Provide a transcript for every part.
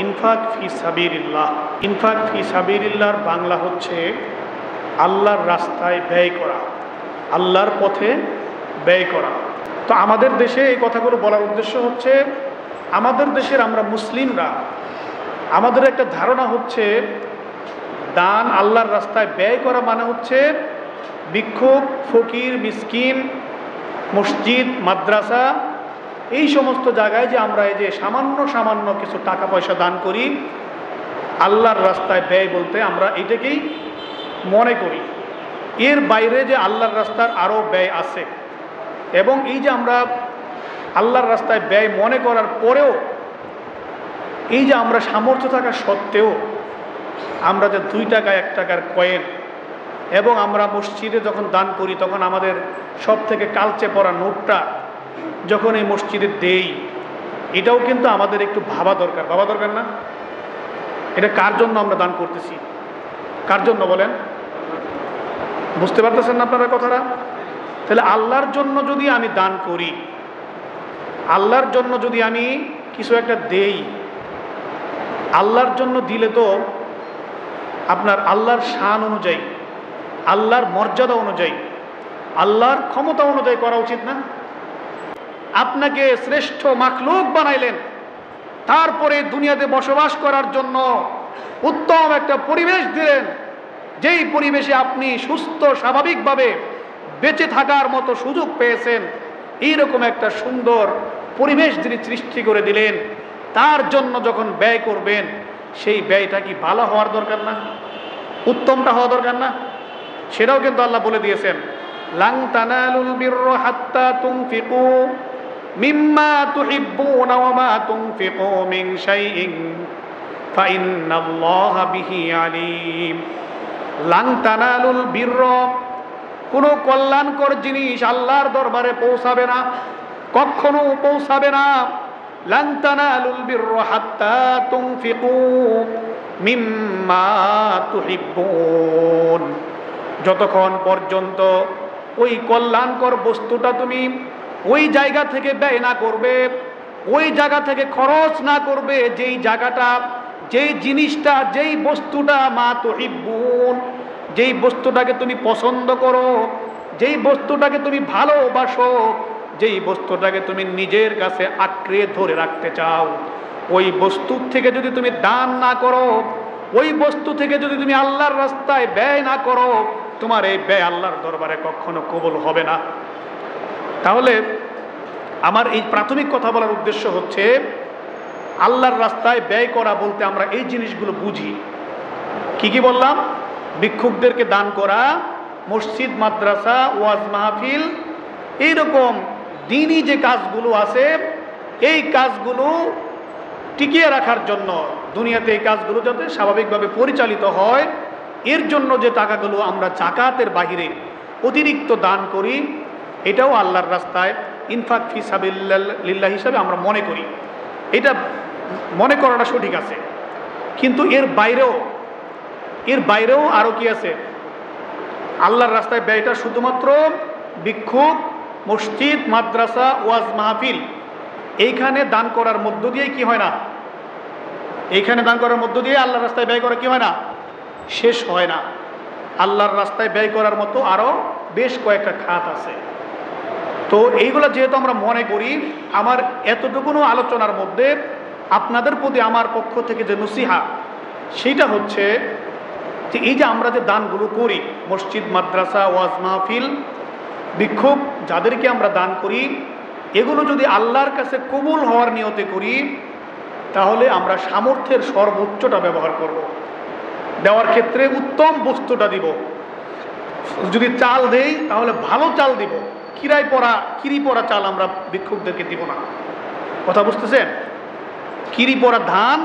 Infarct ফি সাবিলিল্লাহ। Infarct ফি সাবিলিল্লাহর বাংলা হচ্ছে আল্লাহর রাস্তায় ব্যয় করা, আল্লাহর পথে ব্যয় করা। তো আমাদের দেশে এই কথাগুলো বলার উদ্দেশ্য হচ্ছে, আমাদের দেশের আমরা মুসলিমরা, আমাদের একটা ধারণা হচ্ছে দান আল্লাহর রাস্তায় ব্যয় করা মানে হচ্ছে ভিক্ষুক, ফকির, মিসকিন, মসজিদ, মাদ্রাসা, এই সমস্ত জায়গায় যে আমরা এই যে সামান্য সামান্য কিছু টাকা পয়সা দান করি, আল্লাহর রাস্তায় ব্যয় বলতে আমরা এটাকেই মনে করি। এর বাইরে যে আল্লাহর রাস্তার আরও ব্যয় আছে, এবং এই যে আমরা আল্লাহর রাস্তায় ব্যয় মনে করার পরেও এই যে আমরা সামর্থ্য থাকা সত্ত্বেও আমরা যে 2 টাকা 1 টাকার কয়েন, এবং আমরা মসজিদে যখন দান করি তখন আমাদের সব থেকে কালচে পড়া নোটটা যখন এই মসজিদে দেই, এটাও কিন্তু আমাদের একটু ভাবা দরকার না? এটা কার জন্য আমরা দান করতেছি, কার জন্য বলেন? বুঝতে পারতেছেন না আপনারা কথাটা? তাহলে আল্লাহর জন্য যদি আমি দান করি, আল্লাহর জন্য যদি আমি কিছু একটা দেই, আল্লাহর জন্য দিলে তো আপনার আল্লাহর শান অনুযায়ী, আল্লাহর মর্যাদা অনুযায়ী, আল্লাহর ক্ষমতা অনুযায়ী করা উচিত না? আপনাকে শ্রেষ্ঠ মাখলুক বানাইলেন, তারপরে দুনিয়াতে বসবাস করার জন্য উত্তম একটা পরিবেশ দিলেন, যেই পরিবেশে আপনি সুস্থ স্বাভাবিকভাবে বেঁচে থাকার মতো সুযোগ পেয়েছেন, এইরকম একটা সুন্দর পরিবেশ যিনি সৃষ্টি করে দিলেন, তার জন্য যখন ব্যয় করবেন, সেই ব্যয়টা কি ভালো হওয়ার দরকার না? উত্তমটা হওয়া দরকার না? সেটাও কিন্তু আল্লাহ বলে দিয়েছেন, লাং তানালুল বিররা হাত্তা তুনফিকু মিম্মা তুহিব্বুনা ওয়া মা তুনফিকু মিন শাইইন ফাইন্নাল্লাহা বিহি আলিম। লাং তানালুল বিররা, কোনো কল্যাণকর জিনিস আল্লাহর দরবারে পৌঁছাবে না, কখনো পৌঁছাবে না। লান তানালুল বিররা হাত্তা তুনফিকু মিম্মা তুহিব্বুন, যতক্ষণ পর্যন্ত ওই কল্যাণকর বস্তুটা তুমি ওই জায়গা থেকে ব্যয় না করবে, ওই জায়গা থেকে খরচ না করবে, যেই জায়গাটা, যেই জিনিসটা, যেই বস্তুটা মা তুহিব্বুন, যেই বস্তুটাকে তুমি পছন্দ করো, যেই বস্তুটাকে তুমি ভালোবাসো, যেই বস্তুটাকে তুমি নিজের কাছে আঁকড়ে ধরে রাখতে চাও, ওই বস্তু থেকে যদি তুমি দান না করো, ওই বস্তু থেকে যদি তুমি আল্লাহর রাস্তায় ব্যয় না করো, তোমার এই ব্যয় আল্লাহর দরবারে কখনো কবুল হবে না। তাহলে আমার এই প্রাথমিক কথা বলার উদ্দেশ্য হচ্ছে, আল্লাহর রাস্তায় ব্যয় করা বলতে আমরা এই জিনিসগুলো বুঝি। কি কি বললাম? ভিক্ষুকদেরকে দান করা, মসজিদ, মাদ্রাসা, ওয়াজ মাহফিল, এইরকম দিনই যে কাজগুলো আছে, এই কাজগুলো টিকিয়ে রাখার জন্য, দুনিয়াতে এই কাজগুলো যাতে স্বাভাবিকভাবে পরিচালিত হয়, এর জন্য যে টাকাগুলো আমরা যাকাতের বাহিরে অতিরিক্ত দান করি, এটাও আল্লাহর রাস্তায় ইনফাক ফি সাবিলিল্লাহ হিসাবে আমরা মনে করি। এটা মনে করাটা সঠিক আছে, কিন্তু এর বাইরেও আরও কি আছে? আল্লাহর রাস্তায় ব্যয়টা শুধুমাত্র ভিক্ষুক, মসজিদ, মাদ্রাসা, ওয়াজ মাহফিল, এইখানে দান করার মধ্য দিয়ে কি হয় না? এইখানে দান করার মধ্য দিয়ে আল্লাহর রাস্তায় ব্যয় করা কি হয় না? শেষ হয় না। আল্লাহর রাস্তায় ব্যয় করার মতো আরও বেশ কয়েকটা খাত আছে। তো এইগুলো যেহেতু আমরা মনে করি, আমার এতটুকুনো আলোচনার মধ্যে আপনাদের প্রতি আমার পক্ষ থেকে যে নসিহা, সেইটা হচ্ছে যে এই যে আমরা যে দানগুলো করি, মসজিদ, মাদ্রাসা, ওয়াজ মাহফিল, ভিক্ষুক, যাদেরকে আমরা দান করি, এগুলো যদি আল্লাহর কাছে কবুল হওয়ার নিয়তে করি, তাহলে আমরা সামর্থ্যের সর্বোচ্চটা ব্যবহার করব। দেওয়ার ক্ষেত্রে উত্তম বস্তুটা দিব। যদি চাল দেই তাহলে ভালো চাল দিব, কিরি পরা চাল আমরা ভিক্ষুকদেরকে দিব না। কথা বুঝতেছেন? কিরি পরা ধান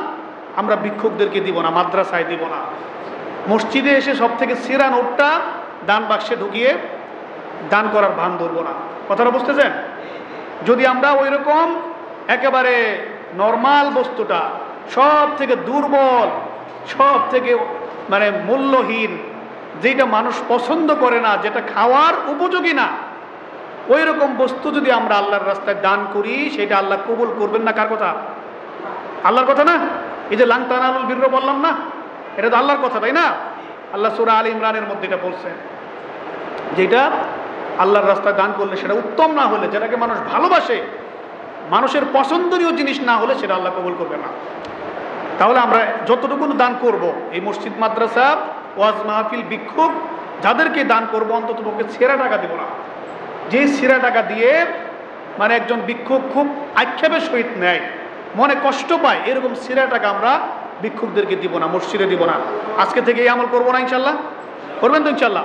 আমরা ভিক্ষুকদেরকে দিব না, মাদ্রাসায় দিব না। মসজিদে এসে সব থেকে সেরা নোটটা দান বাক্সে ঢুকিয়ে দান করার ভান ধরবো না। কথাটা বুঝতেছেন? যদি আমরা ওই রকম একেবারে নর্মাল বস্তুটা, সব থেকে দুর্বল, সব থেকে মানে মূল্যহীন, যেটা মানুষ পছন্দ করে না, যেটা খাওয়ার উপযোগী না, ওই রকম বস্তু যদি আমরা আল্লাহর রাস্তায় দান করি, সেটা আল্লাহ কবুল করবেন না। কার কথা? আল্লাহর কথা না? এই যে লাং তানালুল বিররা বললাম না, এটা তো আল্লাহর কথা, তাই না? আল্লাহ সূরা আলে ইমরানের মধ্যে এটা বলছেন, যেটা আল্লাহর রাস্তায় দান করলে সেটা উত্তম না হলে, যেটাকে মানুষ ভালোবাসে, মানুষের পছন্দনীয় জিনিস না হলে সেটা আল্লাহ কবুল করবে না। তাহলে আমরা যতটুকু দান করব, এই মসজিদ, মাদ্রাসা, ওয়াজ মাহফিল, ভিক্ষুক, যাদেরকে দান করব, অন্তত পক্ষে ছেঁড়া টাকা দিব না। যে ছেঁড়া টাকা দিয়ে মানে একজন ভিক্ষুক খুব আক্ষেপের সহিত নেয়, মনে কষ্ট পায়, এরকম ছেঁড়া টাকা আমরা ভিক্ষুকদেরকে দিব না, মসজিদে দিব না। আজকে থেকে এই আমল করবো না ইনশাল্লাহ? করবেন তো ইনশাল্লাহ?